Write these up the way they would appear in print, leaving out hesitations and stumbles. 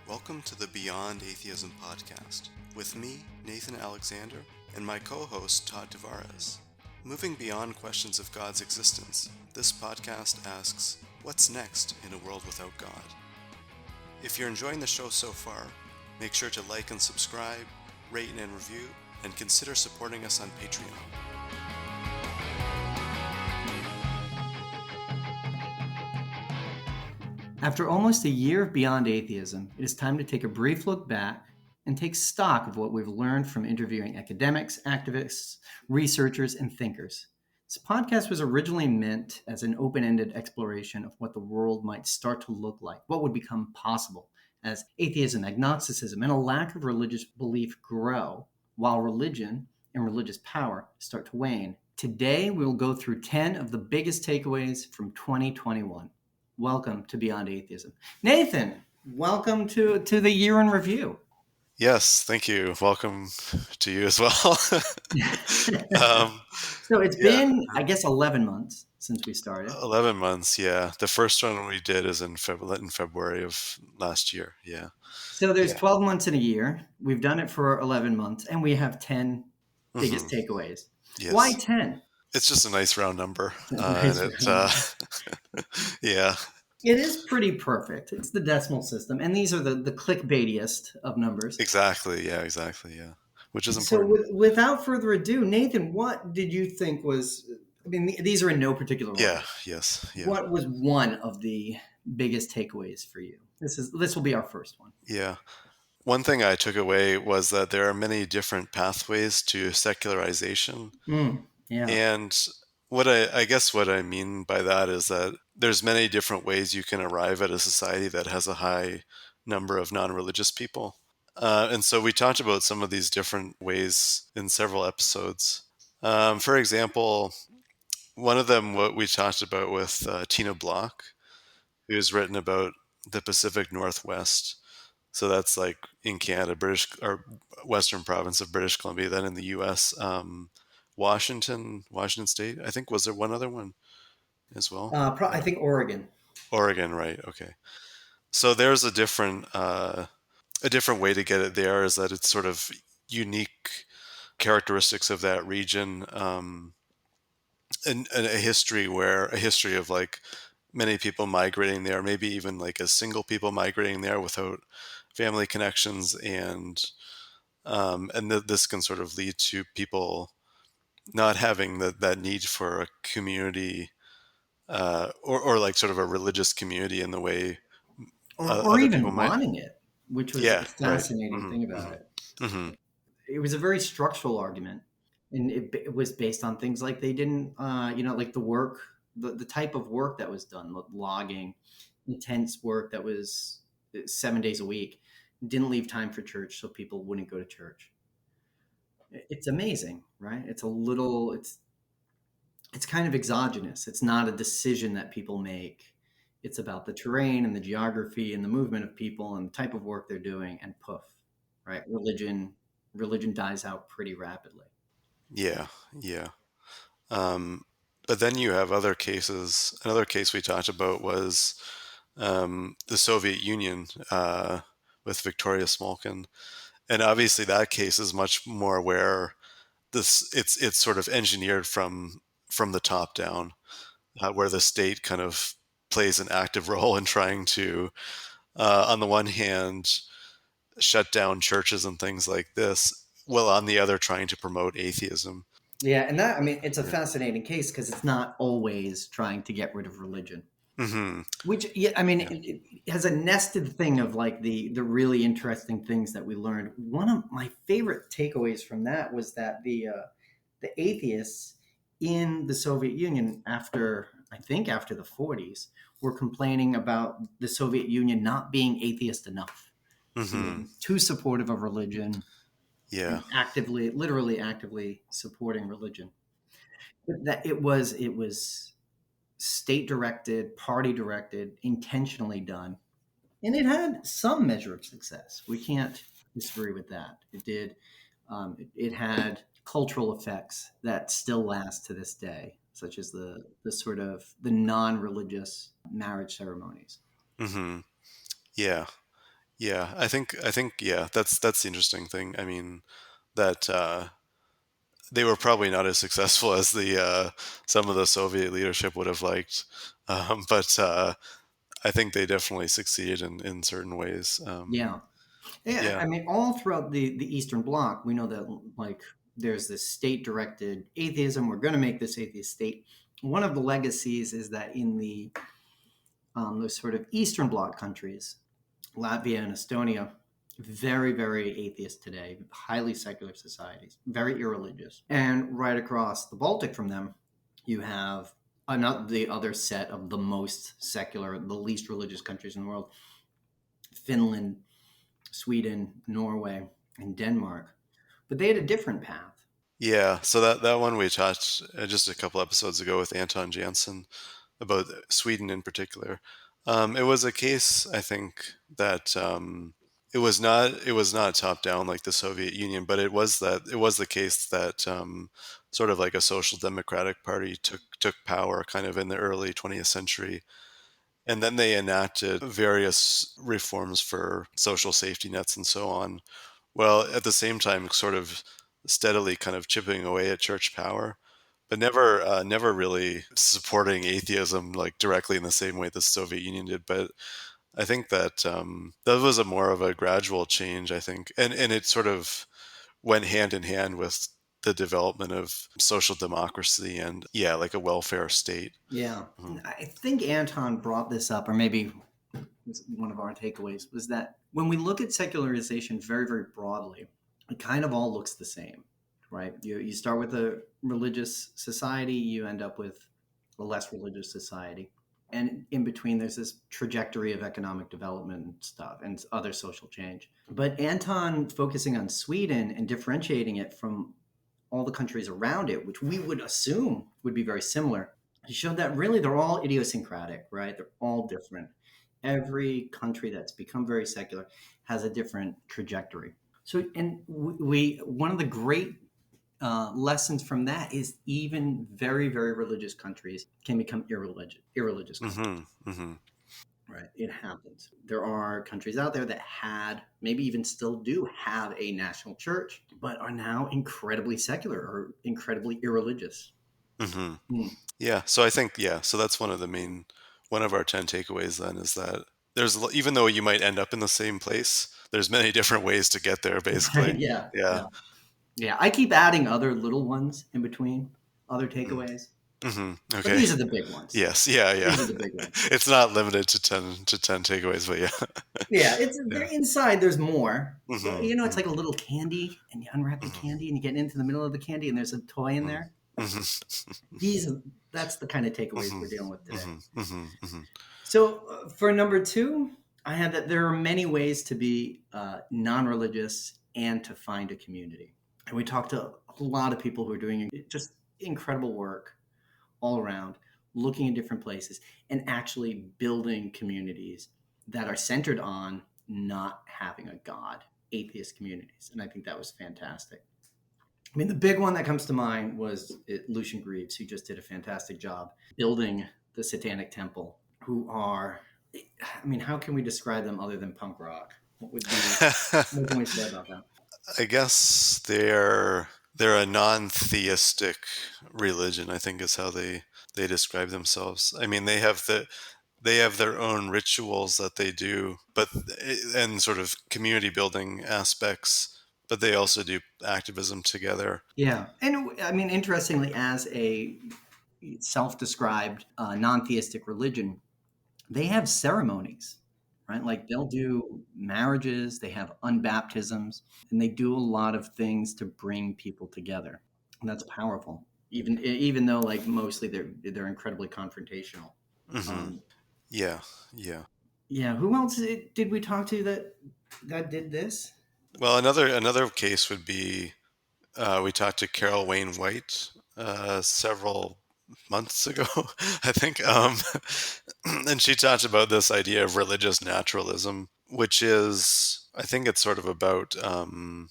Welcome to the Beyond Atheism podcast with me, Nathan Alexander, and my co-host, Todd Tavares. Moving beyond questions of God's existence, this podcast asks, what's next in a world without God? If you're enjoying the show so far, make sure to like and subscribe, rate and review, and consider supporting us on Patreon. After almost a year of Beyond Atheism, it is time to take a brief look back and take stock of what we've learned from interviewing academics, activists, researchers, and thinkers. This podcast was originally meant as an open-ended exploration of what the world might start to look like, what would become possible as atheism, agnosticism, and a lack of religious belief grow, while religion and religious power start to wane. Today, we will go through 10 of the biggest takeaways from 2021. Welcome to Beyond Atheism. Nathan, welcome to the year in review. Yes, thank you. Welcome to you as well. So it's been, I guess, 11 months since we started. 11 months, yeah. The first one we did is in February of last year, yeah. So there's 12 months in a year. We've done it for 11 months, and we have 10 biggest takeaways. Yes. Why 10? It's just a nice round number. Yeah. It is pretty perfect. It's the decimal system, and these are the clickbaitiest of numbers. Exactly, yeah. Which is important. So without further ado, Nathan, what did you think was, I mean, these are in no particular order. Yeah. What was one of the biggest takeaways for you? This will be our first one. Yeah. One thing I took away was that there are many different pathways to secularization. Yeah. And what I mean by that is that there's many different ways you can arrive at a society that has a high number of non-religious people. And so we talked about some of these different ways in several episodes. For example, one of them, what we talked about with Tina Block, who's written about the Pacific Northwest. So that's like in Canada, Western province of British Columbia, then in the U.S., Washington State. I think, was there one other one as well? I think Oregon. Oregon, right? Okay. So there's a different way to get it there, is that it's sort of unique characteristics of that region, and a history of like many people migrating there, maybe even like a single people migrating there without family connections, and this can sort of lead to people not having that need for a community, or like sort of a religious community in the way or even wanting it, which was a fascinating right. thing about it. Mm-hmm. It was a very structural argument, and it was based on things like they didn't, like the work, the type of work that was done, logging, intense work that was 7 days a week, didn't leave time for church, so people wouldn't go to church. It's amazing, right? It's kind of exogenous. It's not a decision that people make. It's about the terrain and the geography and the movement of people and the type of work they're doing, and poof, right? Religion dies out pretty rapidly. Yeah. But then you have other cases. Another case we talked about was the Soviet Union, with Victoria Smolkin. And obviously that case is much more where it's sort of engineered from the top down, where the state kind of plays an active role in trying to, on the one hand, shut down churches and things like this, while on the other trying to promote atheism. Yeah, and that, I mean, it's a fascinating case because it's not always trying to get rid of religion. Mm-hmm. Which, it has a nested thing of like the really interesting things that we learned. One of my favorite takeaways from that was that the atheists in the Soviet Union after the 40s were complaining about the Soviet Union not being atheist enough, being too supportive of religion, literally actively supporting religion. But that it was state directed, party directed, intentionally done. And it had some measure of success. We can't disagree with that. It did. It had cultural effects that still last to this day, such as the sort of the non-religious marriage ceremonies. Mm-hmm. Yeah. Yeah, I think yeah, that's the interesting thing. I mean, that they were probably not as successful as the some of the Soviet leadership would have liked, but I think they definitely succeeded in certain ways. Yeah. Yeah, Yeah, I mean, all throughout the Eastern Bloc, we know that like there's this state-directed atheism. We're going to make this atheist state. One of the legacies is that in the those sort of Eastern Bloc countries, Latvia and Estonia, very, very atheist today, highly secular societies, very irreligious. And right across the Baltic from them, you have another the other set of the most secular, the least religious countries in the world: Finland, Sweden, Norway, and Denmark. But they had a different path. yeah. So that one we talked just a couple episodes ago with Anton Jansen about Sweden in particular. It was a case, I think, that it was not top down like the Soviet Union, but it was the case that sort of like a social democratic party took power kind of in the early 20th century, and then they enacted various reforms for social safety nets and so on. Well, at the same time, sort of steadily kind of chipping away at church power, but never really supporting atheism like directly in the same way the Soviet Union did. But I think that that was a more of a gradual change, I think, and it sort of went hand in hand with the development of social democracy and yeah, like a welfare state. Yeah. Mhm. I think Anton brought this up, or maybe it's one of our takeaways, was that when we look at secularization very, very broadly, it kind of all looks the same, right? You start with a religious society, you end up with a less religious society. And in between, there's this trajectory of economic development and stuff and other social change. But Anton focusing on Sweden and differentiating it from all the countries around it, which we would assume would be very similar, he showed that really they're all idiosyncratic, right? They're all different. Every country that's become very secular has a different trajectory. So, and we one of the great lessons from that is even very, very religious countries can become irreligious countries. Mhm. Mhm. Right, it happens. There are countries out there that had, maybe even still do have a national church, but are now incredibly secular or incredibly irreligious. Mhm. Hmm. Yeah, so I think yeah, so that's one of our 10 takeaways then is that even though you might end up in the same place, there's many different ways to get there basically. Right, yeah, Yeah. yeah. Yeah, I keep adding other little ones in between, other Mm. takeaways, Mhm. but Okay. these are the big ones. Yes. Yeah, yeah. These are the big ones. It's not limited to 10 takeaways, but yeah. Yeah, it's Yeah. they're inside. There's more. So Mhm. you know, it's Mhm. like a little candy, and you unwrap the Mhm. candy, and you get into the middle of the candy, and there's a toy in Mhm. there. Mhm. These, that's the kind of takeaways Mhm. we're dealing with today. Mhm. Mhm. Mhm. So for number two, I had that there are many ways to be non-religious and to find a community. And we talked to a lot of people who are doing just incredible work all around, looking in different places and actually building communities that are centered on not having a God, atheist communities. And I think that was fantastic. I mean, the big one that comes to mind was Lucian Greaves, who just did a fantastic job building the Satanic Temple, who are, I mean, how can we describe them other than punk rock? What can we say about that? I guess they're a non-theistic religion, I think is how they describe themselves. I mean, they have their own rituals that they do, but and sort of community building aspects, but they also do activism together. Yeah. And I mean, interestingly, as a self described non theistic religion, they have ceremonies, right? Like they'll do marriages, they have unbaptisms, and they do a lot of things to bring people together. And that's powerful. Even though like mostly they're incredibly confrontational. Hmm. Um, Yeah, yeah. yeah, who else did we talk to that did this? Well, another case would be we talked to Carol Wayne White several months ago, I think, and she talked about this idea of religious naturalism, which is, I think, it's sort of about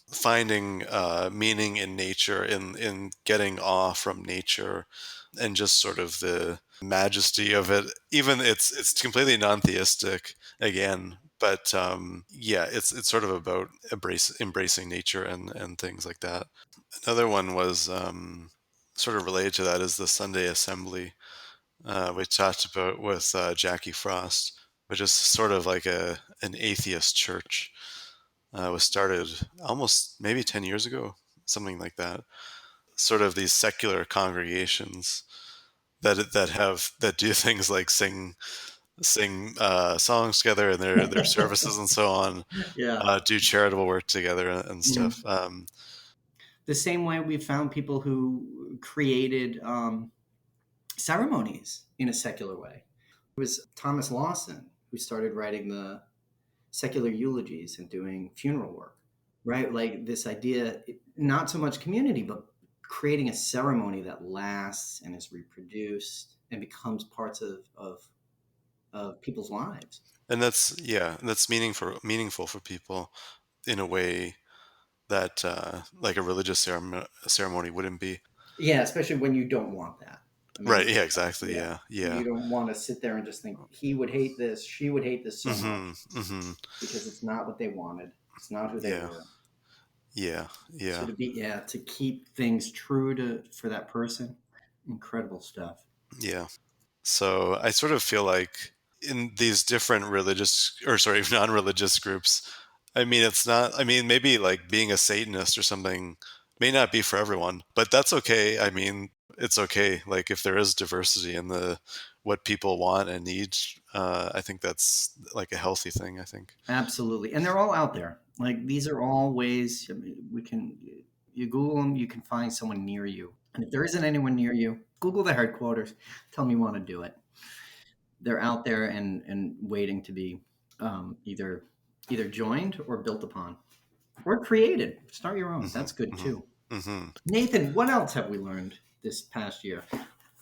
finding meaning in nature, in getting awe from nature, and just sort of the majesty of it. Even it's completely non-theistic again, But yeah, it's sort of about embracing nature and things like that. Another one was sort of related to that is the Sunday Assembly, we talked about with Jackie Frost, which is sort of like an atheist church. Was started almost maybe 10 years ago, something like that. Sort of these secular congregations that do things like sing songs together in their services and so on, Yeah. do charitable work together and stuff. Mhm. The same way we found people who created ceremonies in a secular way. It was Thomas Lawson who started writing the secular eulogies and doing funeral work, right? Like this idea, not so much community, but creating a ceremony that lasts and is reproduced and becomes parts of people's lives. And that's, yeah, that's meaningful for people in a way that like a religious ceremony wouldn't be. Yeah, especially when you don't want that. I Right. mean, Yeah. Exactly. yeah, Yeah. Yeah. you don't want to sit there and just think he would hate this, she would hate this so much Hmm. Hmm. because it's not what they wanted. It's not who they Yeah. were. Yeah. So Yeah. to keep things true to for that person, incredible stuff. Yeah. So I sort of feel like in these different religious, or sorry, non-religious groups, I mean, it's not, I mean, maybe like being a Satanist or something may not be for everyone, but that's okay. I mean, it's okay. Like if there is diversity in what people want and need, I think that's like a healthy thing, I think. Absolutely, and they're all out there. Like these are all ways, I mean, we can. You Google them, you can find someone near you. And if there isn't anyone near you, Google the headquarters. Tell them you want to do it. They're out there and waiting to be either joined or built upon or created. Start your own. Hmm. That's good Hmm. too. Hmm. Nathan, what else have we learned this past year?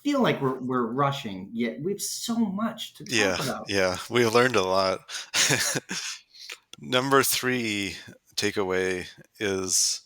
Feel like we're rushing, yet we've so much to talk Yeah. about. Yeah. We learned a lot. Number three takeaway is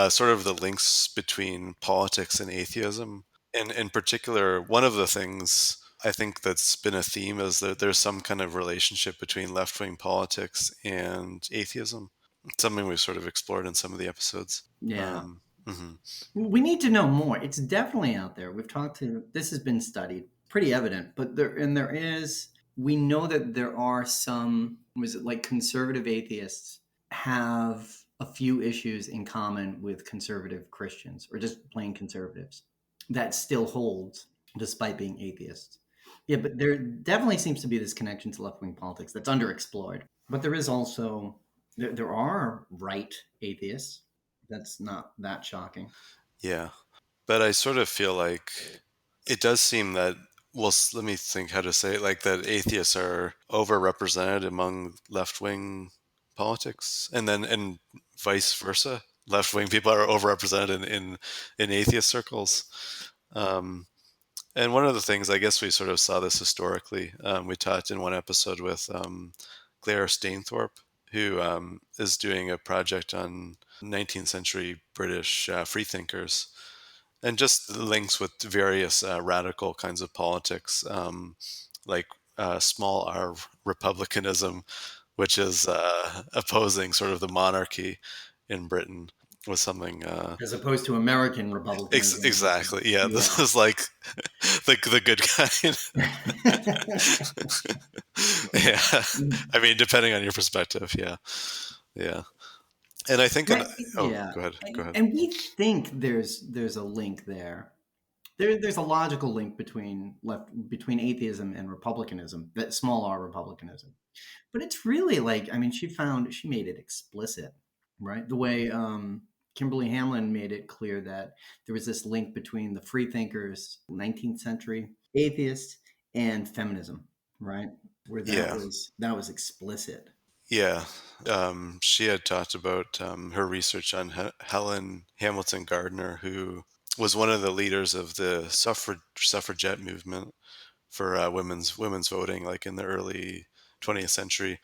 sort of the links between politics and atheism. And in particular, one of the things I think that's been a theme is that there's some kind of relationship between left wing politics and atheism. It's something we've sort of explored in some of the episodes. Yeah. Um, mhm. We need to know more. It's definitely out there. We've talked to this has been studied, pretty evident, but there is we know that there are some was it like conservative atheists have a few issues in common with conservative Christians or just plain conservatives that still holds despite being atheists. Yeah, but there definitely seems to be this connection to left wing politics that's underexplored. But there is also there are right atheists. That's not that shocking. Yeah. But I sort of feel like it does seem that, well, let me think how to say it, like that atheists are overrepresented among left wing politics, and vice versa. Left wing people are overrepresented in atheist circles. Um, and one of the things, I guess we sort of saw this historically. We talked in one episode with Claire Stainthorpe, who is doing a project on 19th century British freethinkers and just the links with various radical kinds of politics, like small r republicanism, which is opposing sort of the monarchy in Britain, was something. As opposed to American republicanism, which is Exactly. Yeah, this yeah. is like the good kind. Yeah, I mean, depending on your perspective. Yeah, yeah, and I think. Oh, Yeah, go ahead. Go ahead. and we think there's a link there. There's a logical link between atheism and republicanism, that small r republicanism. But it's really like I mean, she made it explicit, right? The way Kimberly Hamlin made it clear that there was this link between the freethinkers, 19th century atheists, and feminism, right? Where Yeah. that was explicit. Yeah, she had talked about her research on Helen Hamilton Gardner, who was one of the leaders of the suffragette movement for women's voting, like in the early 20th century.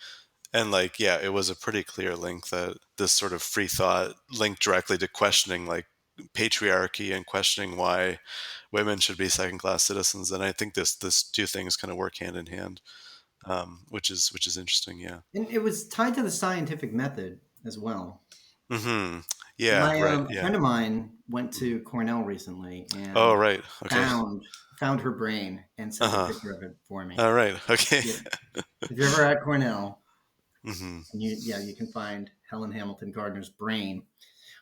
And like, yeah, it was a pretty clear link that this sort of free thought linked directly to questioning like patriarchy and questioning why women should be second class citizens. And I think this two things kind of work hand in hand. which is interesting. Yeah. And it was tied to the scientific method as well. Hmm. Yeah. My Right. a Yeah. friend of mine went Mhm. to Cornell recently Oh, and right. Okay. found found her brain and Uh sent a huh. picture of it for me. All right. Okay. Yeah. If you're ever at Cornell, Hmm. and you can find Helen Hamilton Gardner's brain,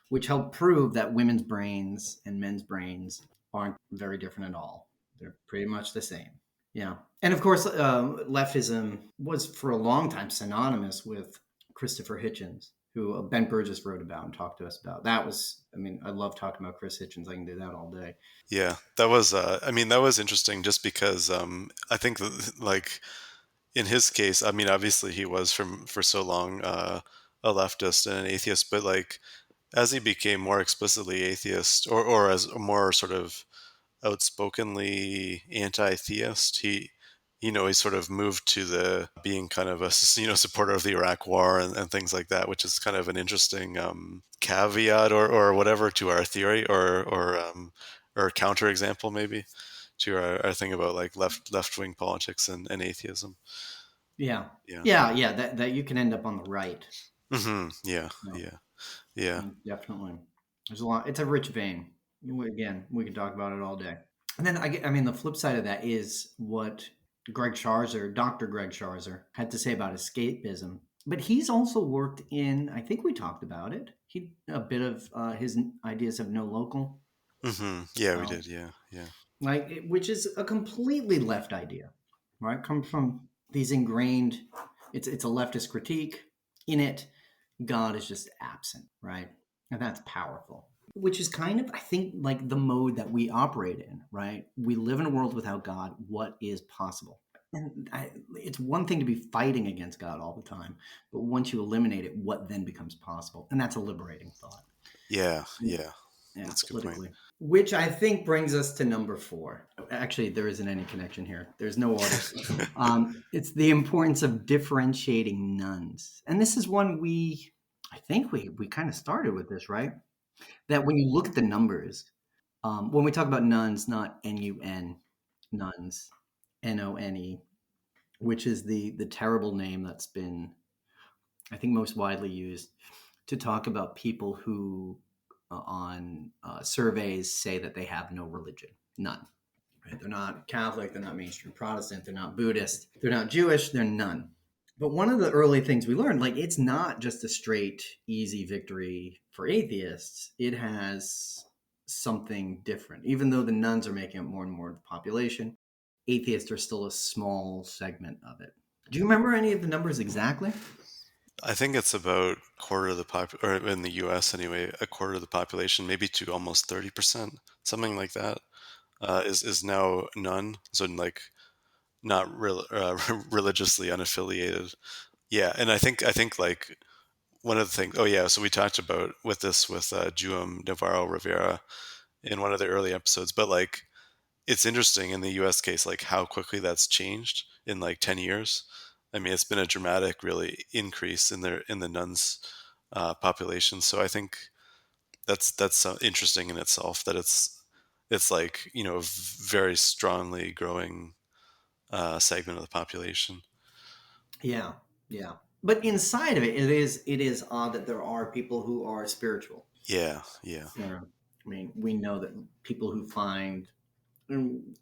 which helped prove that women's brains and men's brains aren't very different at all. They're pretty much the same. Yeah. And of course, leftism was for a long time synonymous with Christopher Hitchens, who Ben Burgess wrote about and talked to us about. That was, I mean, I love talking about Chris Hitchens. I can do that all day. Yeah. That was. I mean, that was interesting, just because I think like in his case, I mean, obviously he was for so long a leftist and an atheist, but like as he became more explicitly atheist, or as a more sort of outspokenly anti-theist, he sort of moved to the being kind of a supporter of the Iraq War and things like that, which is kind of an interesting caveat or whatever to our theory, or counterexample maybe to our thing about like left wing politics and atheism. Yeah. Yeah. Yeah. That you can end up on the right. Yeah. No, Yeah. Yeah. definitely. There's a lot. It's a rich vein. Again, we could talk about it all day. And then I mean, the flip side of that is what Dr. Greg Scharzer, had to say about escapism. But he's also worked in, I think we talked about it. He a bit of his ideas of no local, Yeah, we um, did. Yeah. Yeah. which is a completely left idea, right? Comes from these ingrained. It's a leftist critique. In it, God is just absent, right? And that's powerful. Which is kind of, I think, like the mode that we operate in, right? We live in a world without God. What is possible? And it's one thing to be fighting against God all the time, but once you eliminate it, what then becomes possible? And that's a liberating thought. Yeah. Yeah. Yeah, That's a good point. politically. Which I think brings us to number four. Actually, there isn't any connection here. There's no orders. It's the importance of differentiating nuns, and this is one I think we kind of started with this, right? That when you look at the numbers, when we talk about nuns, not NUN, nuns, NONE, which is the terrible name that's been, I think, most widely used to talk about people who on surveys say that they have no religion, none. Right? They're not Catholic, they're not mainstream Protestant, they're not Buddhist, they're not Jewish, they're none. But one of the early things we learned, like, it's not just a straight, easy victory for atheists. It has something different. Even though the nuns are making up more and more of the population, atheists are still a small segment of it. Do you remember any of the numbers exactly? I think it's about a quarter of the or in the U.S. anyway, a quarter of the population, maybe to almost 30%, something like that, is now none. So like not religiously unaffiliated. Yeah, and I think like one of the things. Oh yeah, so we talked about with Juam Navarro Rivera in one of the early episodes, but like it's interesting in the US case, like how quickly that's changed in like 10 years. I mean, it's been a dramatic really increase in the nuns population. So I think that's interesting in itself, that it's like, very strongly growing segment of the population. Yeah, yeah. But inside of it, it is odd that there are people who are spiritual. Yeah, yeah. Yeah. I mean, we know that people who find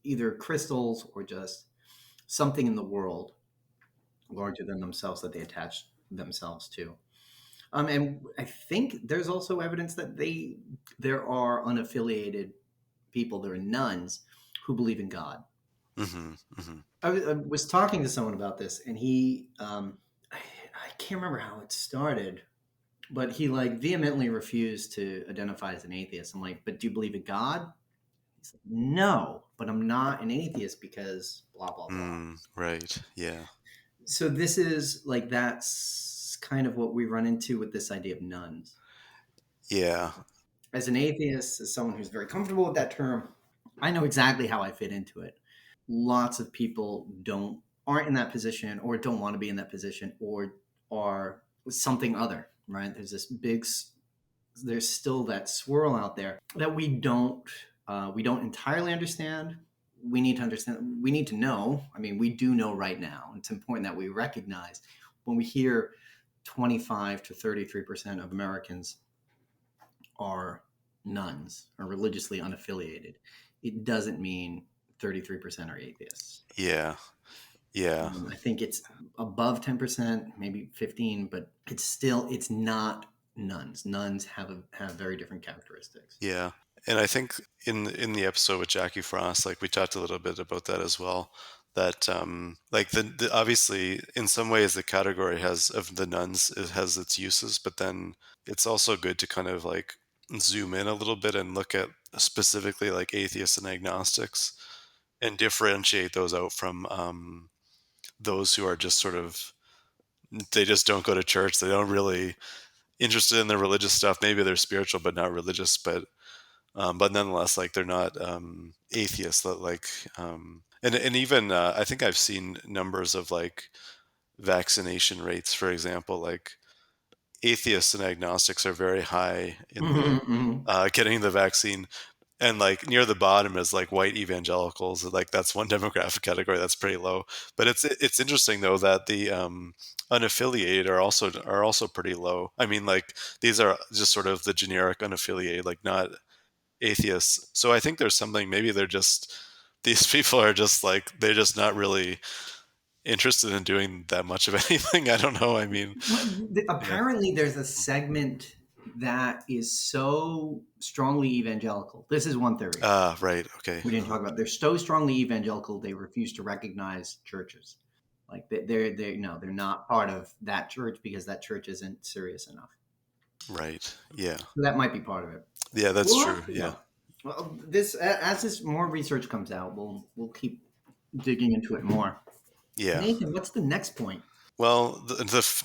either crystals or just something in the world larger than themselves that they attach themselves to. And I think there's also evidence that there are unaffiliated people, there are nuns who believe in God. Hmm. Hmm. I was talking to someone about this, and I can't remember how it started, but he like vehemently refused to identify as an atheist. I'm like, but do you believe in God? He's like, no, but I'm not an atheist because blah blah blah. Right. Yeah. So this is like that's kind of what we run into with this idea of nuns. Yeah. As an atheist, as someone who's very comfortable with that term, I know exactly how I fit into it. Lots of people aren't in that position or don't want to be in that position or are something other, right? There's still that swirl out there that we don't entirely understand. we need to understand, we need to know. I mean, we do know right now. It's important that we recognize when we hear 25 to 33% of Americans are nuns or religiously unaffiliated, it doesn't mean 33% are atheists. Yeah. Yeah. I think it's above 10%, maybe 15, but it's not nuns. Nuns have very different characteristics. Yeah. And I think in the episode with Jackie Frost, like we talked a little bit about that as well. That like the obviously in some ways the category has of the nuns, it has its uses, but then it's also good to kind of like zoom in a little bit and look at specifically like atheists and agnostics and differentiate those out from those who are just sort of, they just don't go to church. They don't really interested in the religious stuff. Maybe they're spiritual but not religious, but nonetheless, like they're not atheists. Like, and even I think I've seen numbers of like vaccination rates, for example. Like atheists and agnostics are very high in the Mhm. getting the vaccine, and like near the bottom is like white evangelicals. Like that's one demographic category that's pretty low. But it's interesting though that the unaffiliated are also pretty low. I mean, like these are just sort of the generic unaffiliated, like not atheists. So I think there's something, maybe they're just, these people are just like, they're just not really interested in doing that much of anything. I don't know. I mean, yeah. Apparently, there's a segment that is so strongly evangelical. This is one theory Ah, right. Okay. we didn't talk about. They're so strongly evangelical they refuse to recognize churches. Like they're no, they're not part of that church because that church isn't serious enough. Right. Yeah. So that might be part of it. Yeah, that's We'll true. have to Yeah. know. Well, this as this more research comes out, we'll keep digging into it more. Yeah. Nathan, what's the next point? Well,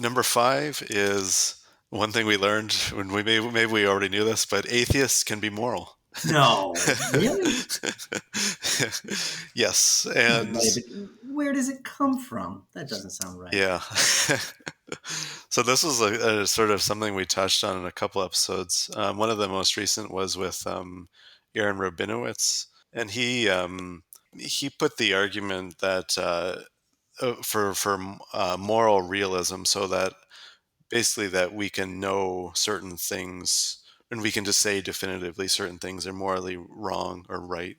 number five is one thing we learned when maybe we already knew this, but atheists can be moral. No, really? Yes, and Right, but where does it come from? That doesn't sound right. yeah. So this was a sort of something we touched on in a couple episodes. One of the most recent was with Aaron Rabinowitz, and he put the argument that for moral realism, so that basically that we can know certain things and we can just say definitively certain things are morally wrong or right.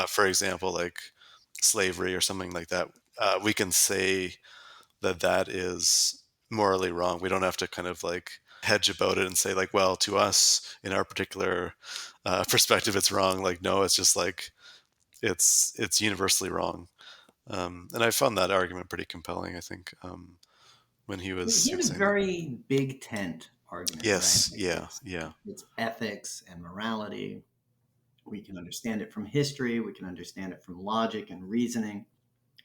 For example, like slavery or something like that. We can say that that is morally wrong. We don't have to kind of like hedge about it and say like, well, to us in our particular perspective, it's wrong. Like, no, it's just like it's universally wrong. And I found that argument pretty compelling. I think when he was He he was had a saying that. very big tent argument, right? Yes, yeah, yeah, It's ethics and morality. We can understand it from history. We can understand it from logic and reasoning.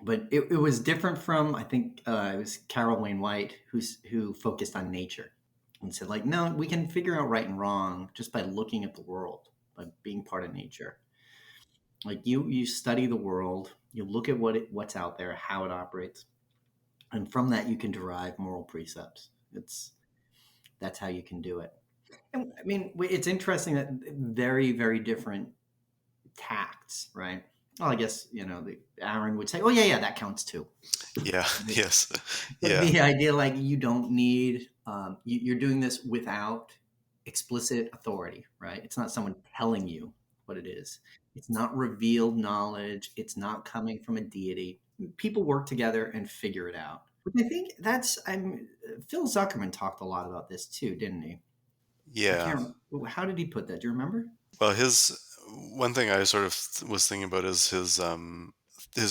But it was different from, I think it was Carol Wayne White who focused on nature and said, like, no, we can figure out right and wrong just by looking at the world, by being part of nature. Like you study the world, you look at what's out there, how it operates, and from that you can derive moral precepts. That's how you can do it. And I mean, it's interesting that very very different tacts, right? Well, I guess the Aaron would say, "Oh yeah, yeah, that counts too." yeah, yes, But yeah, the idea, like, you don't need, you're doing this without explicit authority, right? It's not someone telling you what it is. It's not revealed knowledge. It's not coming from a deity. People work together and figure it out. Which I think Phil Zuckerman talked a lot about this too, didn't he? I yeah. can't. How did he put that? Do you remember? Well, his one thing I sort of was thinking about is his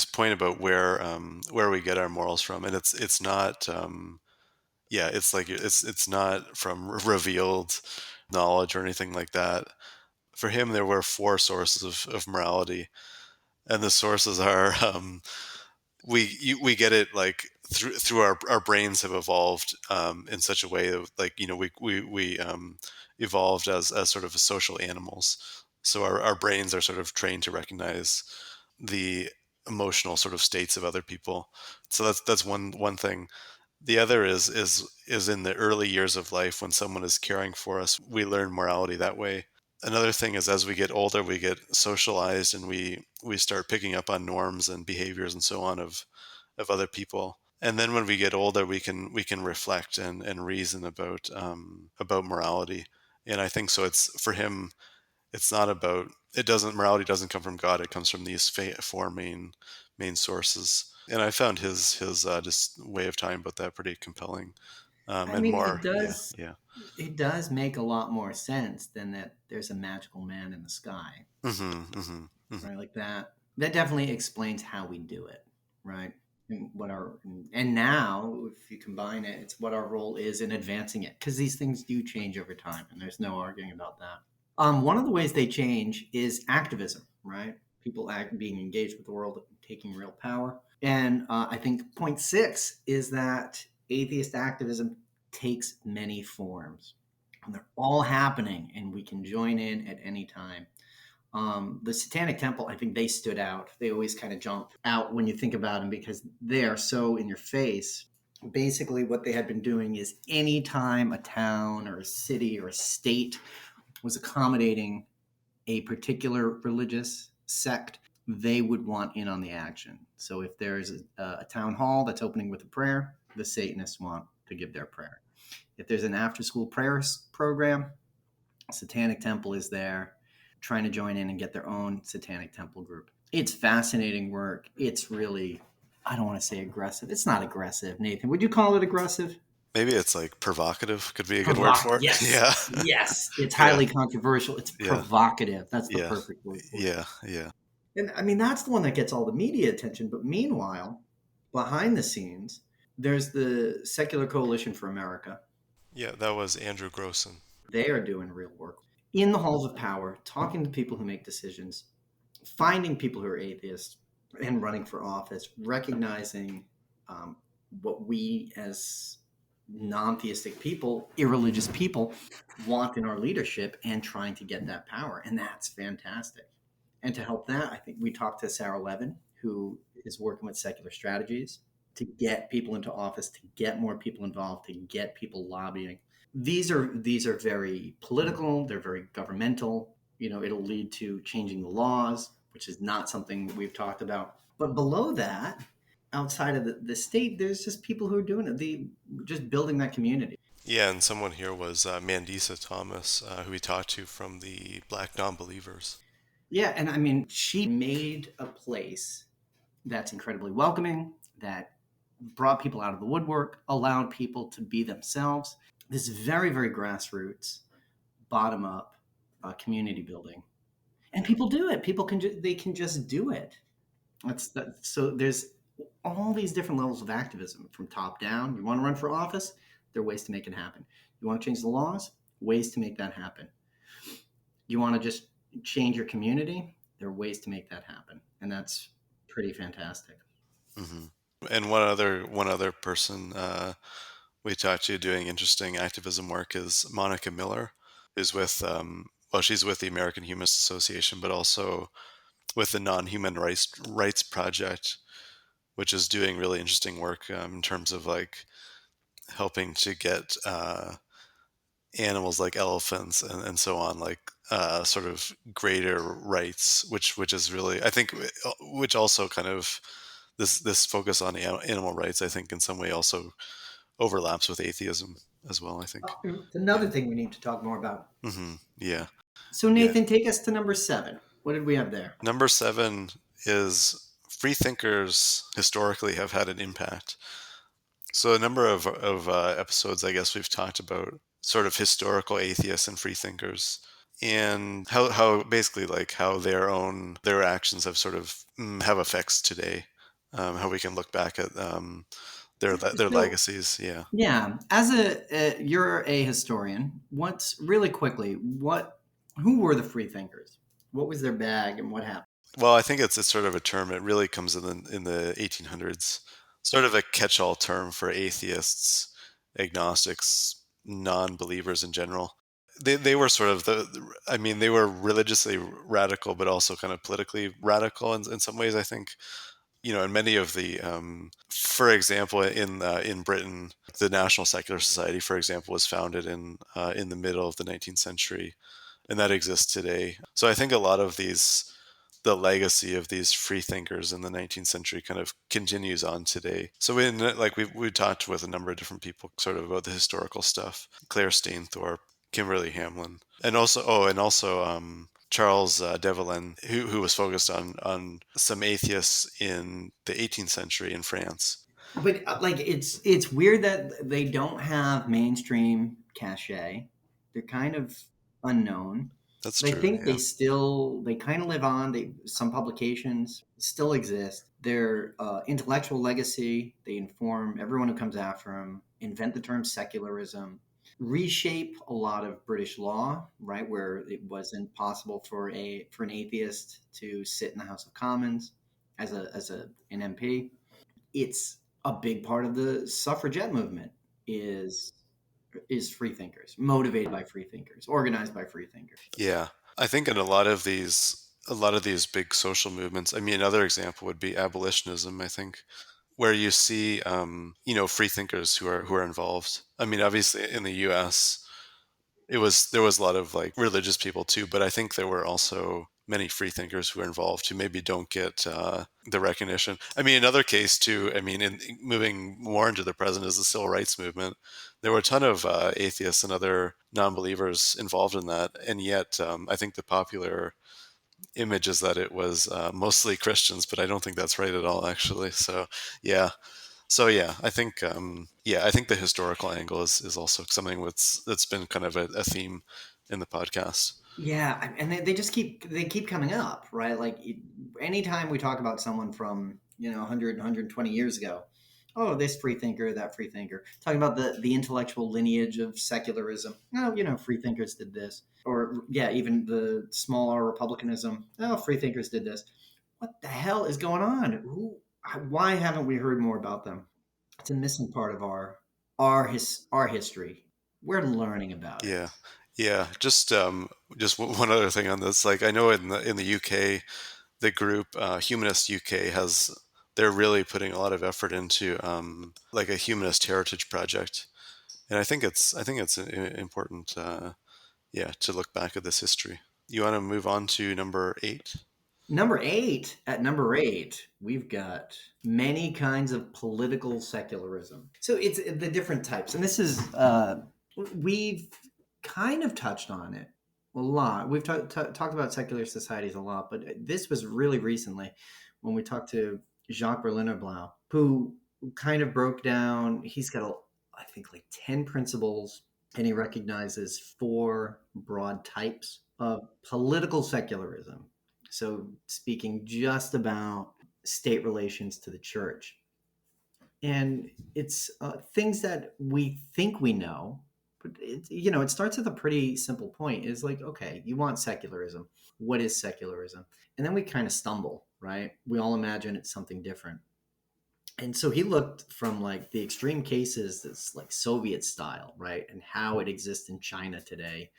point about where we get our morals from, and it's not yeah, it's like it's not from revealed knowledge or anything like that. For him, there were four sources of morality, and the sources are we get it like through our brains have evolved in such a way that like we evolved as sort of social animals. So our brains are sort of trained to recognize the emotional sort of states of other people. So that's one thing. The other is in the early years of life when someone is caring for us, we learn morality that way. Another thing is, as we get older, we get socialized, and we start picking up on norms and behaviors and so on of other people. And then when we get older, we can reflect and reason about morality. And I think so. It's for him. It's not about, it doesn't, morality doesn't come from God. It comes from these four main sources. And I found his just way of talking about that pretty compelling. I And mean, more, yeah, yeah. it does make a lot more sense than that there's a magical man in the sky, Hmm, hmm, hmm. right? Like that definitely explains how we do it, right? And what our and now if you combine it, it's what our role is in advancing it, because these things do change over time, and there's no arguing about that. One of the ways they change is activism, right? People being engaged with the world, taking real power. And I think point six is that atheist activism takes many forms. And they're all happening, and we can join in at any time. The Satanic Temple, I think they stood out. They always kind of jump out when you think about them because they are so in your face. Basically, what they had been doing is anytime a town or a city or a state was accommodating a particular religious sect, they would want in on the action. So if there's a town hall that's opening with a prayer, the Satanists want to give their prayer. If there's an after school prayers program, Satanic Temple is there trying to join in and get their own Satanic Temple group. It's fascinating work. It's really, I don't want to say aggressive. It's not aggressive, Nathan. Would you call it aggressive? Maybe it's like provocative. Could be a good word for it. Yes. Yeah, Yes. It's yeah, highly controversial. It's yeah, provocative. That's the yeah, perfect word for it. yeah, yeah, And I mean, that's the one that gets all the media attention. But meanwhile, behind the scenes, there's the Secular Coalition for America. yeah. That was Andrew Grossen. They are doing real work in the halls of power, talking to people who make decisions, finding people who are atheists and running for office, recognizing um, what we as non-theistic people, irreligious people, want in our leadership and trying to get that power. And that's fantastic. And to help that, I think we talked to Sarah Levin, who is working with Secular Strategies to get people into office, to get more people involved, to get people lobbying. These are very political. They're very governmental. You know, it'll lead to changing the laws, which is not something we've talked about. But below that, outside of the state, there's just people who are doing it. Just building that community. Yeah, and someone here was Mandisa Thomas, who we talked to from the Black Non-Believers. Yeah, and I mean, she made a place that's incredibly welcoming, that brought people out of the woodwork, allowed people to be themselves. This very, very grassroots, bottom up community building, and people do it. People they can just do it. So there's all these different levels of activism from top down. You want to run for office, there are ways to make it happen. You want to change the laws, ways to make that happen. You want to just change your community, there are ways to make that happen, and that's pretty fantastic. Hmm. And one other person we talked to doing interesting activism work is Monica Miller, who's with well, she's with the American Humanist Association, but also with the Non-Human Rights Project, which is doing really interesting work in terms of like helping to get animals like elephants and so on, like sort of greater rights, which is really, I think, which also kind of this focus on animal rights, I think, in some way also overlaps with atheism as well, I think. It's Yeah. another thing we need to talk more about. Yeah. So, Yeah. Nathan, take us to number seven. What did we have there? Number seven is free thinkers historically have had an impact. So a number of episodes, I guess, we've talked about sort of historical atheists and free thinkers, and how basically like how their actions have sort of have effects today. How we can look back at their So, legacies. Yeah. yeah, as you're a historian, what's really quickly, who were the free thinkers? What was their bag and what happened? Well, I think it's sort of a term. It really comes in the 1800s, sort of a catch-all term for atheists, agnostics, non-believers in general. They were sort of I mean, they were religiously radical, but also kind of politically radical in some ways. I think, and many of the, for example, in Britain, the National Secular Society, for example, was founded in the middle of the 19th century, and that exists today. So I think a lot of the legacy of these free thinkers in the 19th century kind of continues on today. So we talked with a number of different people sort of about the historical stuff. Claire Stainthorpe, Kimberly Hamlin, and also Charles Develin, who was focused on some atheists in the 18th century in France. But like it's weird that they don't have mainstream cachet. They're kind of unknown. That's But I true. think Yeah, they kind of live on. They some publications still exist. Their intellectual legacy. They inform everyone who comes after them. Invent the term secularism. Reshape a lot of British law, right, where it wasn't possible for an atheist to sit in the House of Commons as an MP. It's a big part of the suffragette movement is is free thinkers, motivated by free thinkers, organized by free thinkers. yeah. I think in a lot of these big social movements. I mean, another example would be abolitionism. I think where you see free thinkers who are involved. I mean, obviously in the U.S. There was a lot of like religious people too, but I think there were also many free thinkers who are involved who maybe don't get the recognition. I mean, another case too. I mean, in moving more into the present is the civil rights movement. There were a ton of atheists and other non-believers involved in that, and yet I think the popular image is that it was mostly Christians, but I don't think that's right at all, actually. Yeah, yeah, I think the historical angle is also something that's been kind of a theme in the podcast. Yeah, and they just keep coming up, right? Like anytime we talk about someone from 100 years ago, oh, this free thinker, that free thinker, talking about the intellectual lineage of secularism. Oh, free thinkers did this, or yeah, even the small r republicanism. Oh, free thinkers did this. What the hell is going on? Why haven't we heard more about them? It's a missing part of our history. We're learning about it. Yeah, yeah. Just one other thing on this. Like I know in the UK, the group Humanist UK has they're really putting a lot of effort into like a humanist heritage project, and I think it's important. Yeah, to look back at this history. You want to move on to number 8? Number eight, at number eight, we've got many kinds of political secularism. So it's the different types. And this is, we've kind of touched on it a lot. We've talked about secular societies a lot, but this was really recently when we talked to Jacques Berliner Blau, who kind of broke down, he's got, I think, like 10 principles, and he recognizes four broad types of political secularism. So, speaking just about state relations to the church. And it's things that we think we know, but it starts with a pretty simple point. Is like, okay, you want secularism. What is secularism? And then we kind of stumble, right? We all imagine it's something different. And so he looked from like the extreme cases that's like Soviet style, right? And how it exists in China today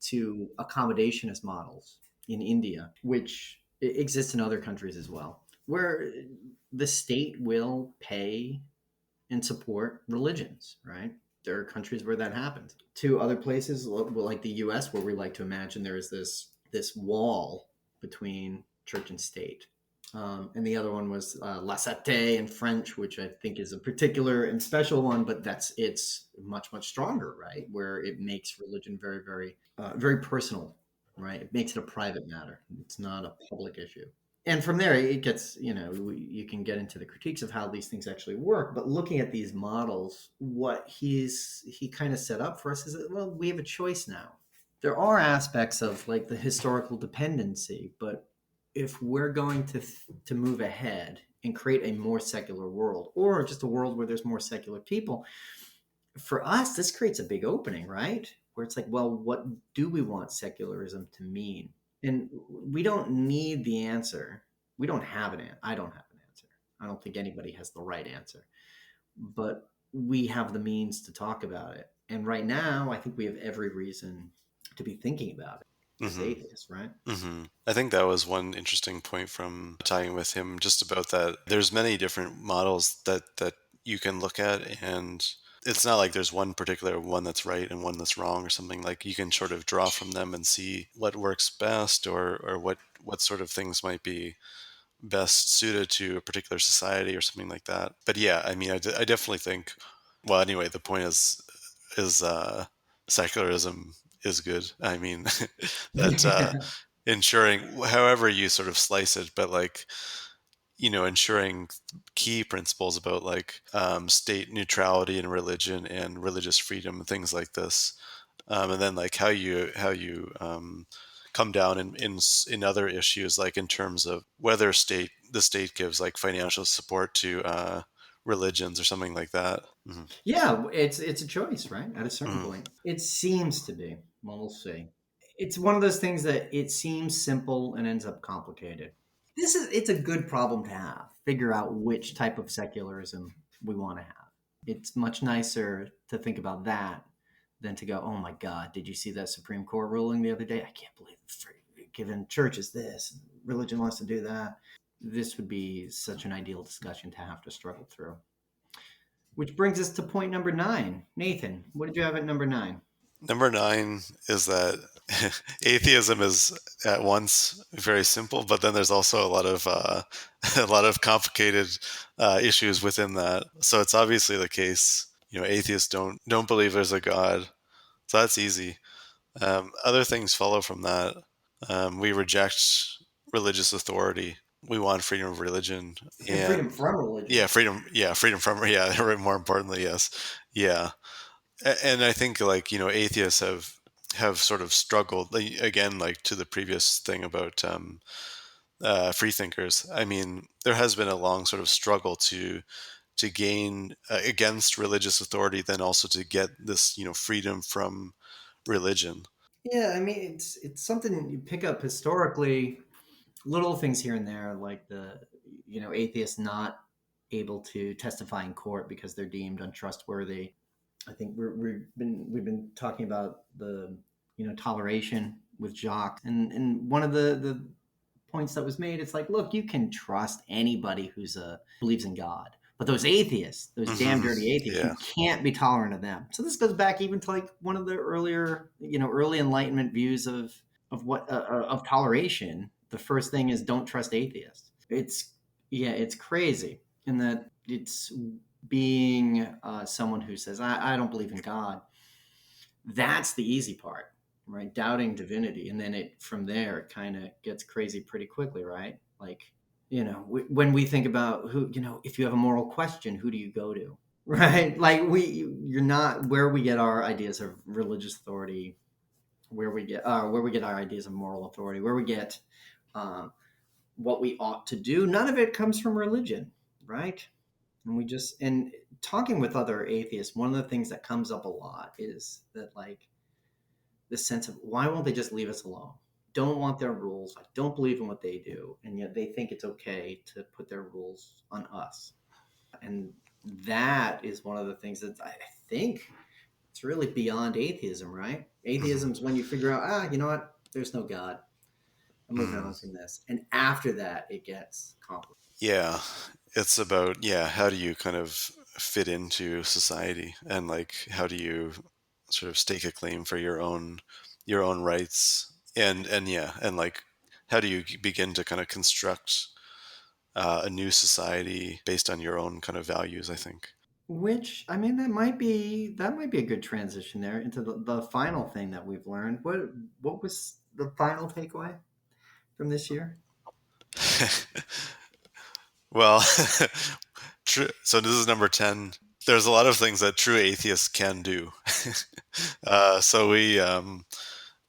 to accommodationist models in India, which exists in other countries as well, where the state will pay and support religions, right? There are countries where that happens. To other places, like the U.S., where we like to imagine there is this wall between church and state. And the other one was laicite in French, which I think is a particular and special one, but it's much stronger, right? Where it makes religion very personal, right? It makes it a private matter. It's not a public issue. And from there, it gets, you can get into the critiques of how these things actually work. But looking at these models, what he kind of set up for us is that, well, we have a choice now. There are aspects of like the historical dependency, but if we're going to move ahead and create a more secular world, or just a world where there's more secular people, for us, this creates a big opening, right? Where it's like, well, what do we want secularism to mean? And we don't need the answer. We don't have an answer. I don't have an answer. I don't think anybody has the right answer. But we have the means to talk about it. And right now, I think we have every reason to be thinking about it as Hmm. atheists, right? I think that was one interesting point from talking with him just about that. There's many different models that you can look at, and it's not like there's one particular one that's right and one that's wrong or something. Like you can sort of draw from them and see what works best, or what sort of things might be best suited to a particular society or something like that. But yeah, I mean, I definitely think. Well, anyway, the point is secularism is good. I mean, that ensuring, however you sort of slice it, but like, ensuring key principles about like state neutrality and religion and religious freedom and things like this, and then like how you come down in other issues, like in terms of whether the state gives like financial support to religions or something like that. Mhm. Yeah, it's a choice, right? At a certain Mhm. point, it seems to be. Well, we'll see. It's one of those things that it seems simple and ends up complicated. It's a good problem to have. Figure out which type of secularism we want to have. It's much nicer to think about that than to go, oh my God, did you see that Supreme Court ruling the other day? I can't believe given churches this, religion wants to do that. This would be such an ideal discussion to have to struggle through. Which brings us to point number 9. Nathan, what did you have at number 9? Number 9 is that atheism is at once very simple, but then there's also a lot of a lot of complicated issues within that. So it's obviously the case, atheists don't believe there's a God, so that's easy. Other things follow from that. We reject religious authority. We want freedom of religion And freedom and from religion. yeah, freedom. Yeah, freedom from yeah. More importantly, yes, yeah. And I think like atheists have sort of struggled like, again, like to the previous thing about free thinkers. I mean, there has been a long sort of struggle to gain against religious authority, then also to get this freedom from religion. Yeah, I mean it's something you pick up historically, little things here and there, like the atheists not able to testify in court because they're deemed untrustworthy. I think we've been talking about the toleration with Jacques, and one of the points that was made, it's like, look, you can trust anybody who's believes in God, but those atheists, those damn Hmm. dirty atheists, Yeah. you can't be tolerant of them. So this goes back even to like one of the earlier, early Enlightenment views of toleration. The first thing is don't trust atheists. It's crazy in that it's being someone who says I don't believe in God. That's the easy part, right? Doubting divinity, and then it from there it kind of gets crazy pretty quickly, right? Like when we think about who, if you have a moral question, who do you go to? Right, like you're not where we get our ideas of religious authority, where we get our ideas of moral authority, where we get um, what we ought to do. None of it comes from religion, right? And talking with other atheists, one of the things that comes up a lot is that, like, this sense of why won't they just leave us alone? Don't want their rules. I don't believe in what they do, and yet they think it's okay to put their rules on us. And that is one of the things that I think it's really beyond atheism, right? Hmm. Atheism is when you figure out, you know what? There's no God. I'm moving Hmm. on from this. And after that, it gets complicated. Yeah, it's about, yeah, how do you kind of fit into society, and like how do you sort of stake a claim for your own rights, and yeah, and like how do you begin to kind of construct a new society based on your own kind of values, I think. Which, I mean, that might be a good transition there into the final thing that we've learned. What was the final takeaway from this year? Well, true. So this is number 10. There's a lot of things that true atheists can do. So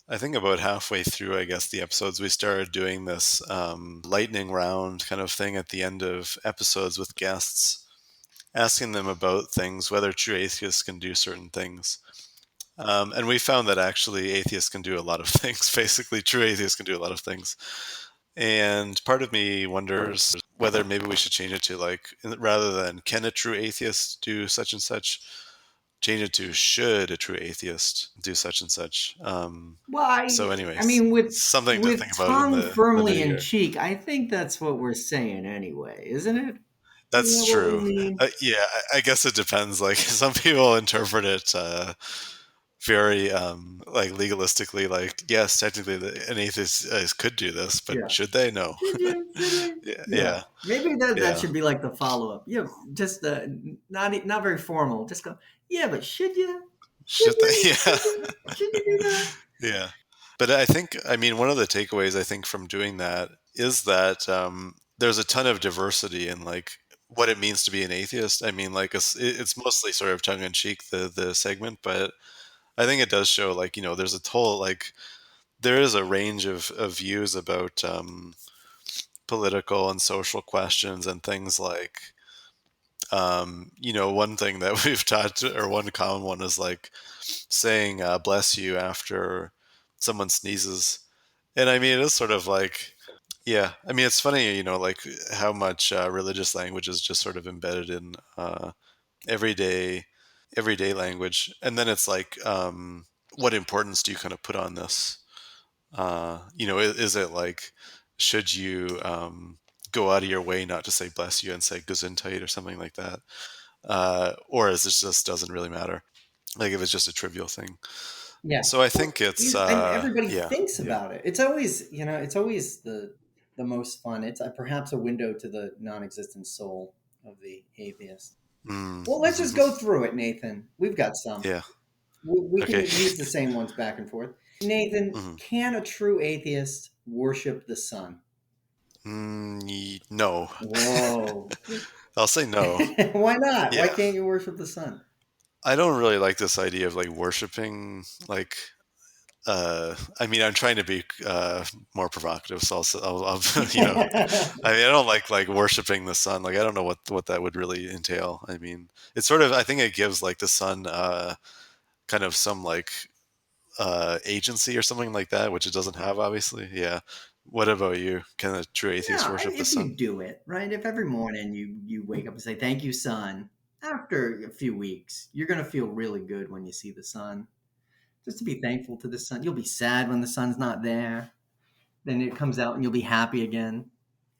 I think about halfway through, I guess, the episodes, we started doing this lightning round kind of thing at the end of episodes with guests, asking them about things, whether true atheists can do certain things. And we found that actually atheists can do a lot of things. Basically, true atheists can do a lot of things. And part of me wonders whether maybe we should change it to like, rather than can a true atheist do such and such, change it to should a true atheist do such and such. Well, So, I anyways, mean, with something to with think about in tongue the new firmly in year. cheek, I think that's what we're saying anyway, isn't it? That's what we true. mean? Yeah, I guess it depends. Like some people interpret it very like legalistically. Like yes, technically an atheist could do this, but Yeah. should they? No. Should you? Should we? Yeah, Yeah. yeah, Maybe that yeah. should be like the follow up. Yeah, just not very formal. Just go. Yeah, but should you? Should Should they? you? Yeah, Should you? Should you do that? yeah. But I think, I mean, one of the takeaways I think from doing that is that there's a ton of diversity in like what it means to be an atheist. I mean, like it's mostly sort of tongue in cheek the segment, but I think it does show like there's a total like there is a range of views about political and social questions and things like one thing that we've taught or one common one is like saying bless you after someone sneezes. And I mean, it is sort of like, yeah, I mean, it's funny, like how much religious language is just sort of embedded in everyday, everyday language. And then it's like, what importance do you kind of put on this? Is it like, should you go out of your way not to say bless you and say gesundheit or something like that? Or is this just doesn't really matter? Like if it's just a trivial thing. Yeah. So I Well, think it's, and everybody yeah, thinks yeah. about it. It's always, it's always the most fun. It's perhaps a window to the non-existent soul of the atheist. Well, let's just Mhm. go through it, Nathan. We've got some. Yeah. We Okay. can use the same ones back and forth. Nathan, Mhm. can a true atheist worship the sun? No. Whoa. I'll say no. Why not? Why Yeah. can't you worship the sun? I don't really like this idea of like worshiping like I mean I'm trying to be more provocative so I'll I mean I don't like worshiping the sun. Like I don't know what that would really entail. I mean, it's sort of I think it gives like the sun kind of some like agency or something like that, which it doesn't have, obviously. Yeah. What about you? Can a true atheist No, worship the if you sun? do it, right? If every morning you wake up and say, "Thank you, sun," after a few weeks, you're going to feel really good when you see the sun. Just to be thankful to the sun. You'll be sad when the sun's not there. Then it comes out and you'll be happy again.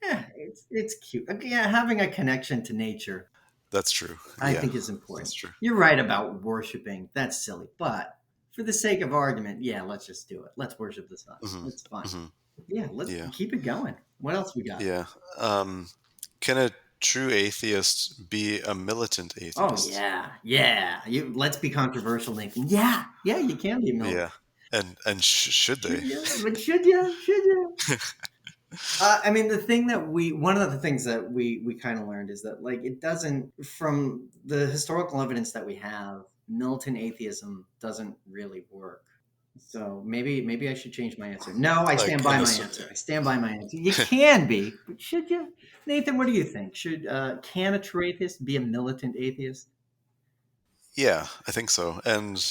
Yeah, it's cute. Yeah, having a connection to nature, That's true. I Yeah, think, is that's important. true. You're right about worshiping. That's silly, but for the sake of argument, yeah, let's just do it. Let's worship the sun. Hmm. It's fun. Hmm. Yeah, let's Yeah, keep it going. What else we got? yeah. Um, can a true atheist be a militant Oh atheist? yeah, yeah. Let's be controversial, Nathan. Yeah, yeah. You can be a militant. Yeah, and should Should they? you? But should you? Should you? I mean, the thing that one of the things that we kind of learned is that like it doesn't from the historical evidence that we have, militant atheism doesn't really work. So maybe I should change my answer. No, I stand Like by in my this? answer. I stand by my answer. You can be, but should you, Nathan? What do you think? Should can a true atheist be a militant atheist? Yeah, I think so. And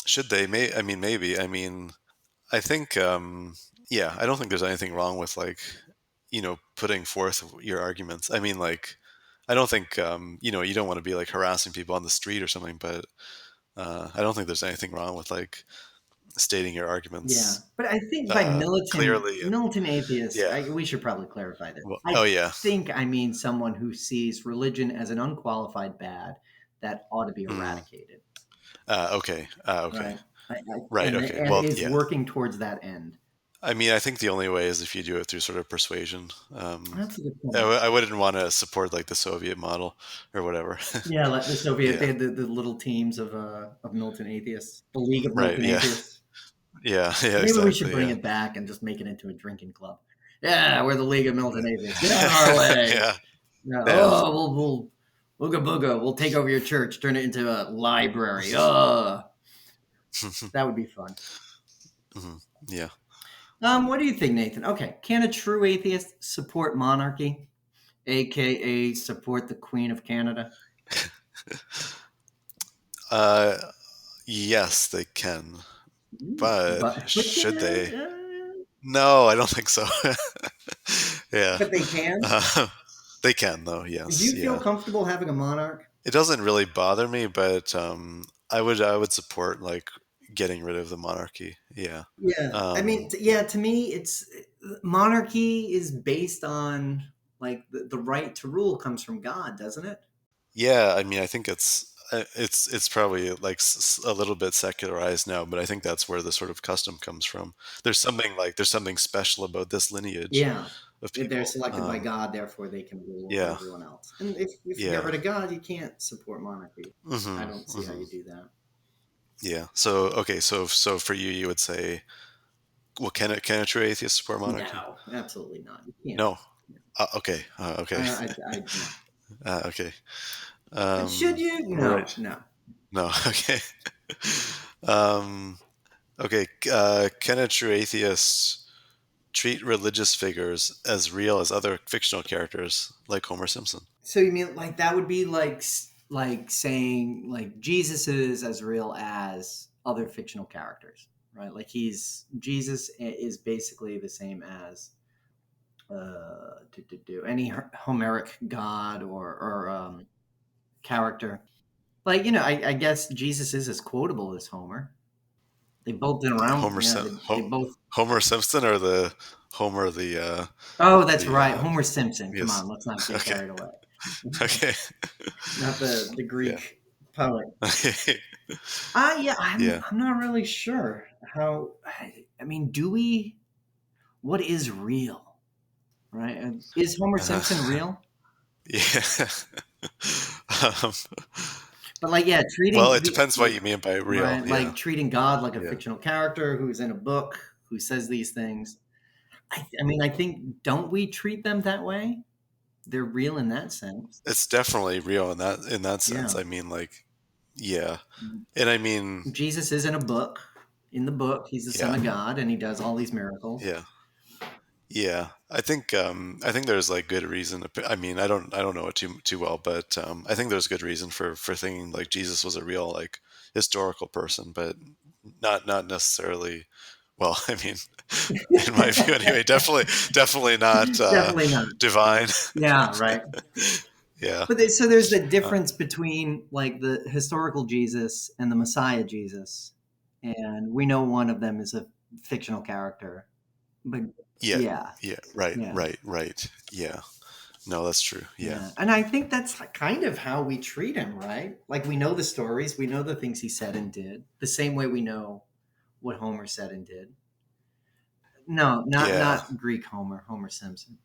should they? I mean, maybe. I mean, I think. Yeah, I don't think there's anything wrong with like, putting forth your arguments. I mean, like, I don't think you don't want to be like harassing people on the street or something, but I don't think there's anything wrong with like stating your Yeah, arguments but I think by clearly and militant atheist, yeah. we should probably clarify this. Well, I oh yeah. think I mean someone who sees religion as an unqualified bad that ought to be Mm, eradicated, okay. Okay. right? Right. And Okay. Well, is yeah. working towards that end. I mean, I think the only way is if you do it through sort of persuasion. That's a good I, point. w- I wouldn't want to support like the Soviet model or whatever. Yeah, like the Soviet, Yeah. they had the little teams of militant atheists, the League of Right. Militant Yeah. Atheists. Yeah. Yeah. Maybe we should Exactly. bring Yeah. it back and just make it into a drinking club. Yeah, we're the League of Militant Atheists. Get out of our way. Yeah. Yeah. Yeah. Oh, we'll ooga booga. We'll take over your church, turn it into a library. That would be fun. Mhm. Yeah. What do you think, Nathan? Okay, can a true atheist support monarchy, aka support the Queen of Canada? Uh, yes, they can, but But should they? can, No, I don't think so. Yeah. but they can. Uh, they can though. Do Yes. you feel Yeah. comfortable having a monarch? It doesn't really bother me, but I would support like getting rid of the monarchy. Yeah. Yeah, I mean, Um, yeah. To me, it's monarchy is based on. Like the right to rule comes from God, doesn't it? Yeah, I mean, I think it's probably like a little bit secularized now, but I think that's where the sort of custom comes from. There's something special about this lineage Yeah. of If they're people. selected by God, therefore they can rule over Yeah, everyone else. And if you get yeah, rid of God, you can't support monarchy. I hmm don't see how hmm you do that. yeah. So okay, so for you, you would say, well, can a true atheist support monarchy? No, absolutely not. You can't. No. Okay. Okay. No. Okay. Should Um, you? No, right. no. No. Okay. Um, okay. Can a true atheist treat religious figures as real as other fictional characters like Homer Simpson? So you mean like that would be like saying like Jesus is as real as other fictional characters, right? Like he's Jesus is basically the same as any Homeric god or character. Like I guess Jesus is as quotable as Homer. They've both been around. Homer Yeah, Sim- they both. Homer Simpson or the Homer Oh, that's the right, Homer Simpson. Come yes. on, let's not get Okay. carried away. Okay. Not the Yeah. Greek poet. Okay. Yeah, Yeah. I'm not really sure how. I mean, do we? What is real, right? Is Homer Simpson Uh, real? yeah. um, But like, yeah, well, it depends what you mean by real. right, Yeah. like treating God like a Yeah. fictional character who's in a book who says these things. I mean, I think don't we treat them that way? They're real in that sense. It's definitely real in that Yeah. sense. I mean, like, yeah, and I mean, Jesus is in a book. In the book, he's the son yeah, of God, and he does all these miracles. yeah, yeah. I think there's like good reason. I mean, I don't know it too well, but I think there's good reason for thinking like Jesus was a real like historical person, but not necessarily. Well, I mean, in my view anyway, definitely not Definitely not. divine. Yeah, right. Yeah, But so there's the uh, difference between like the historical Jesus and the Messiah Jesus, and we know one of them is a fictional character. But yeah, yeah, yeah. yeah, Right. Yeah. No, that's true. Yeah. yeah, and I think that's kind of how we treat him, right? Like we know the stories, we know the things he said and did, the same way we know what Homer said and did. No, Yeah. not Greek Homer, Homer Simpson,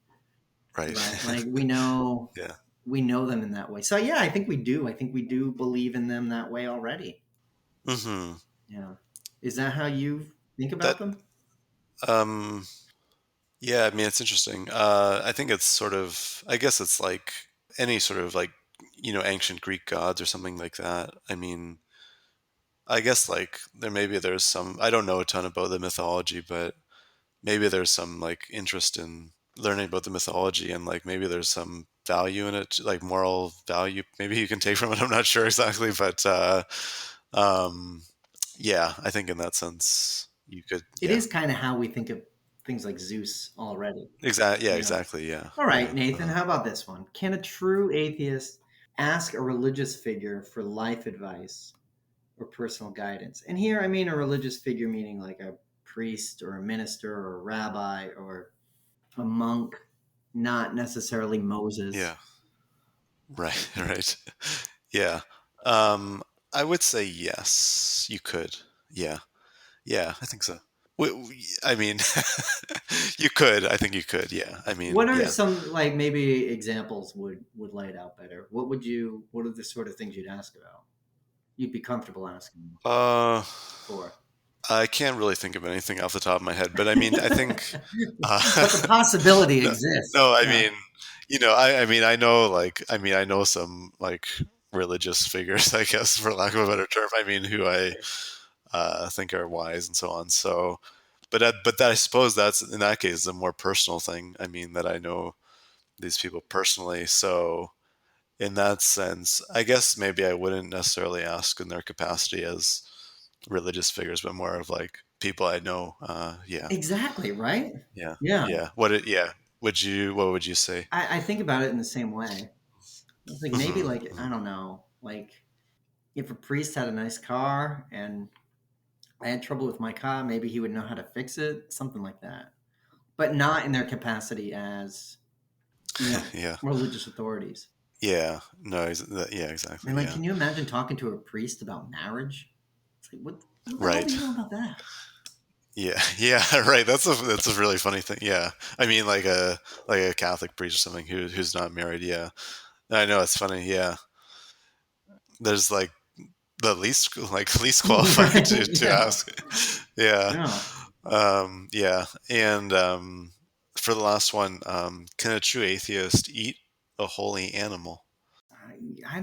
Right. right? Like we know them in that way. So yeah, I think we do. I think we do believe in them that way already. hmm Yeah. Is that how you think That about them? um yeah, I mean it's interesting. I think it's sort of I guess it's like any sort of like ancient Greek gods or something like that. I mean, I guess like there's some I don't know a ton about the mythology, but maybe there's some like interest in learning about the mythology and like maybe there's some value in it, like moral value maybe you can take from it. I'm not sure exactly, but um yeah, I think in that sense you could It yeah. is kind of how we think of things like Zeus already. Exactly. Yeah. Yeah. Exactly. Yeah. All right, Yeah. Nathan, how about this one? Can a true atheist ask a religious figure for life advice or personal guidance? And here I mean a religious figure meaning like a priest or a minister or a rabbi or a monk, not necessarily Moses. Yeah. Right. Right. Yeah. Um, I would say yes. You could. Yeah. Yeah. I think so. I mean, you could. I think you could. Yeah. I mean, What are yeah. some like maybe examples would lay it out better? What are the sort of things you'd ask about? You'd be comfortable asking Uh, for. I can't really think of anything off the top of my head, but I mean, I think. Uh, But the possibility no, exists. no. I Yeah. mean, I mean, I mean, I know some like religious figures, I guess, for lack of a better term. I mean, who I think are wise and so on. So, but that, I suppose that's in that case a more personal thing. I mean, that I know these people personally. So, in that sense, I guess maybe I wouldn't necessarily ask in their capacity as religious figures, but more of like people I know. Yeah, Exactly, right? yeah, Yeah. yeah. Yeah. Would you? What would you say? I think about it in the same way. It's like maybe hmm like I don't know, like if a priest had a nice car and I had trouble with my car, maybe he would know how to fix it, something like that. But not in their capacity as Yeah. religious authorities. Yeah. No, yeah, exactly. And like, Yeah. can you imagine talking to a priest about marriage? It's like, what the hell do Right. you know about that? Yeah. Yeah. Right. That's a really funny thing. Yeah. I mean, like a Catholic priest or something who's not married. Yeah. I know it's funny. Yeah. There's like the least qualified Right? to Yeah. ask. Yeah. Yeah. Yeah. And for the last one, can a true atheist eat a holy animal? I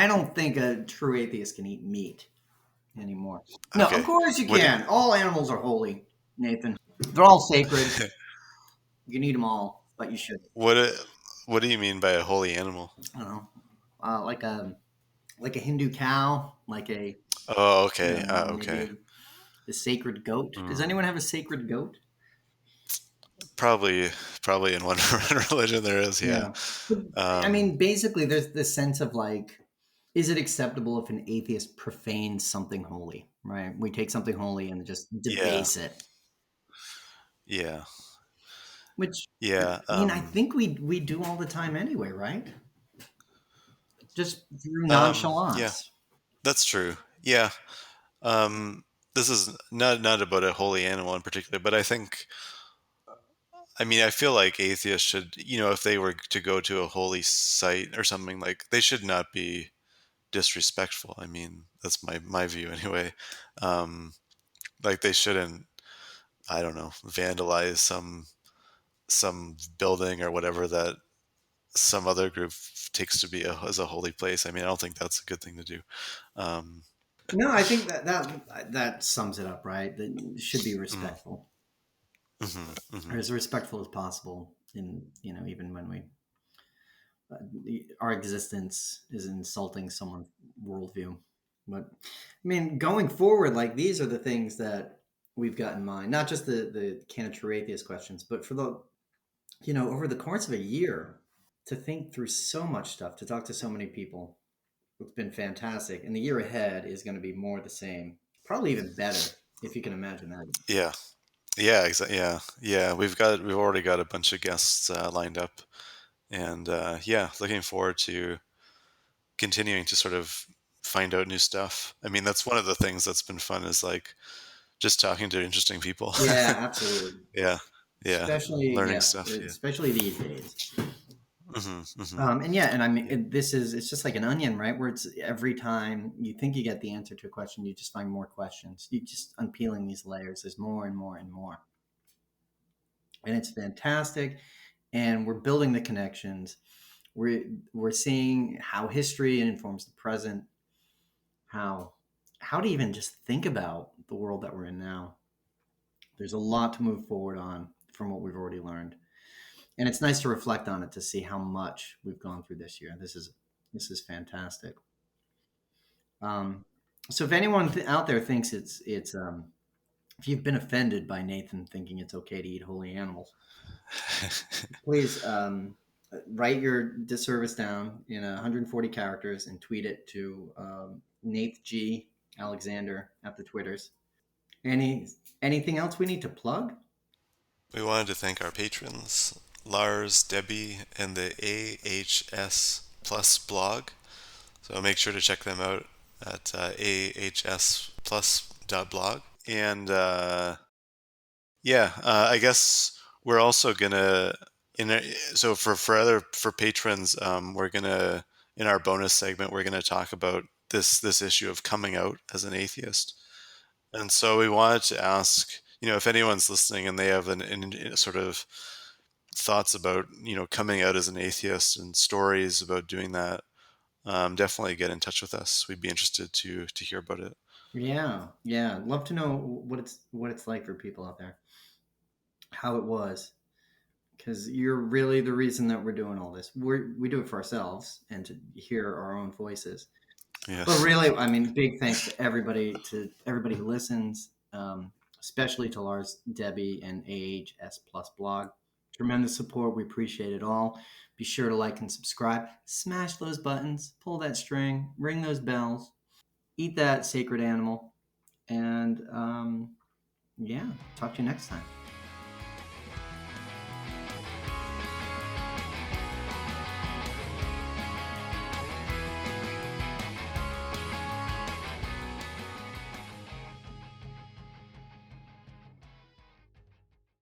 don't think a true atheist can eat meat anymore. No, of Okay. course you What do can. All animals are holy, Nathan. They're all sacred. You can eat them all, but you should. what do- what do you mean by a holy animal? I don't know, like a Hindu cow, like a Oh, okay. maybe Okay. a sacred goat. Does Mm. anyone have a sacred goat? Probably in one religion there is. Yeah. Yeah. But, I Um, mean, basically, there's this sense of like, is it acceptable if an atheist profanes something holy? Right? We take something holy and just yeah. debase it. Yeah. Which, I Yeah. mean, I think we do all the time anyway, right? Just through Yeah. nonchalance. That's true. Yeah. Um, this is not about a holy animal in particular, but I mean, I feel like atheists should, if they were to go to a holy site or something, like they should not be disrespectful. I mean, that's my view anyway. Um, like they shouldn't, I don't know, vandalize some building or whatever that some other group takes to be as a holy place. I mean, I don't think that's a good thing to do. Um, No, I think that sums it up, right? That you should be mm, respectful, mhm, or mhm. as respectful as possible. In even when our existence is insulting someone's worldview. But I mean, going forward, like these are the things that we've got in mind. Not just the can a true atheist questions, but for the over the course of a year to think through so much stuff, to talk to so many people. It's been fantastic, and the year ahead is going to be more the same, probably even better if you can imagine that. Yeah, yeah, exactly. Yeah, yeah. We've already got a bunch of guests lined up, and yeah, looking forward to continuing to sort of find out new stuff. I mean, that's one of the things that's been fun is like just talking to interesting people. Yeah, absolutely. Yeah, yeah, Especially learning yeah, stuff. Yeah. especially these days. Hmm, hmm. And yeah, and I mean, Yeah. it's just like an onion, right? Where it's every time you think you get the answer to a question, you just find more questions. You just unpeeling these layers. There's more and more and more, and it's fantastic. And we're building the connections. We're seeing how history informs the present. How how to even just think about the world that we're in now. There's a lot to move forward on from what we've already learned, and it's nice to reflect on it to see how much we've gone through this year. This is fantastic. Um, so if anyone out there thinks it's if you've been offended by Nathan thinking it's okay to eat holy animals, please write your disservice down in 140 characters and tweet it to Nath G Alexander at the Twitters. Anything else we need to plug? We wanted to thank our patrons, Lars, Debbie, and the AHS Plus blog. So make sure to check them out at ahsplus.blog. And yeah, I guess we're also gonna in a, so for patrons, we're gonna in our bonus segment we're gonna talk about this issue of coming out as an atheist. And so we wanted to ask, if anyone's listening and they have sort of thoughts about coming out as an atheist and stories about doing that, definitely get in touch with us. We'd be interested to hear about it. Yeah, yeah. Love to know what it's like for people out there, how it was, because you're really the reason that we're doing all this. We do it for ourselves and to hear our own voices. Yeah, But really, I mean, big thanks to everybody who listens, especially to Lars, Debbie, and AHS Plus blog. Tremendous support. We appreciate it all. Be sure to like and subscribe. Smash those buttons. Pull that string. Ring those bells. Eat that sacred animal. And yeah, talk to you next time.